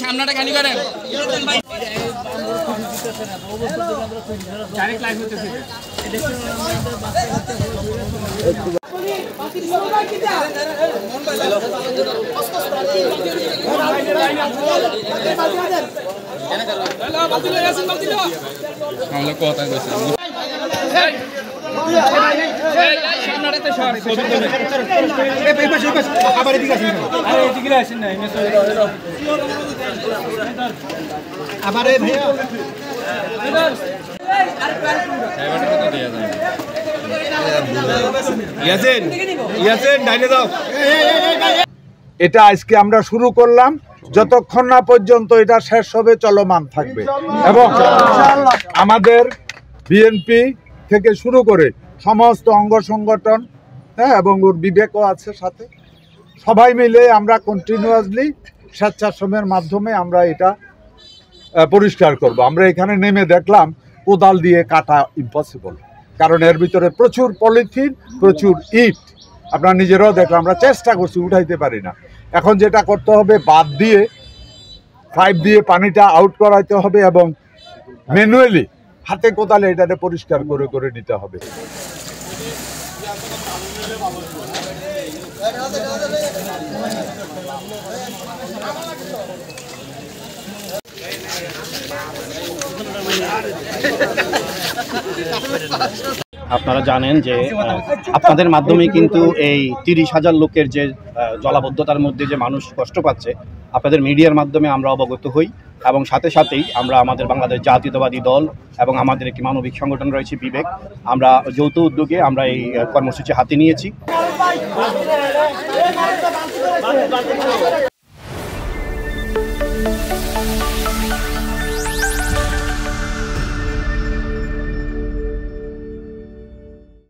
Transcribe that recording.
সামনাটা খালি করেন। এটা আজকে আমরা শুরু করলাম, যতক্ষণ না পর্যন্ত এটা শেষ হবে চলমান থাকবে। এবং আমাদের বিএনপি থেকে শুরু করে সমস্ত অঙ্গ সংগঠন, হ্যাঁ, এবং ওর বিবেকও আছে সাথে, সবাই মিলে আমরা কন্টিনিউয়াসলি স্বেচ্ছাশ্রমের মাধ্যমে আমরা এটা পরিষ্কার করব। আমরা এখানে নেমে দেখলাম কোদাল দিয়ে কাটা ইম্পসিবল, কারণ এর ভিতরে প্রচুর পলিথিন, প্রচুর ইট। আপনারা নিজেরাও দেখলাম, আমরা চেষ্টা করছি, উঠাইতে পারি না। এখন যেটা করতে হবে, বাদ দিয়ে পাইপ দিয়ে পানিটা আউট করাইতে হবে এবং ম্যানুয়ালি হাতে কোদালে এটাকে পরিষ্কার করে করে নিতে হবে। আপনারা জানেন যে আপনাদের মাধ্যমে কিন্তু এই 30,000 লোকের যে জলাবদ্ধতার মধ্যে যে মানুষ কষ্ট পাচ্ছে, আপনাদের মিডিয়ার মাধ্যমে আমরা অবগত হই এবং সাথে সাথেই আমরা আমাদের বাংলাদেশ জাতীয়তাবাদী দল এবং আমাদের একটি মানবিক সংগঠন রয়েছে বিবেক, আমরা যৌথ উদ্যোগে আমরা এই কর্মসূচি হাতে নিয়েছি।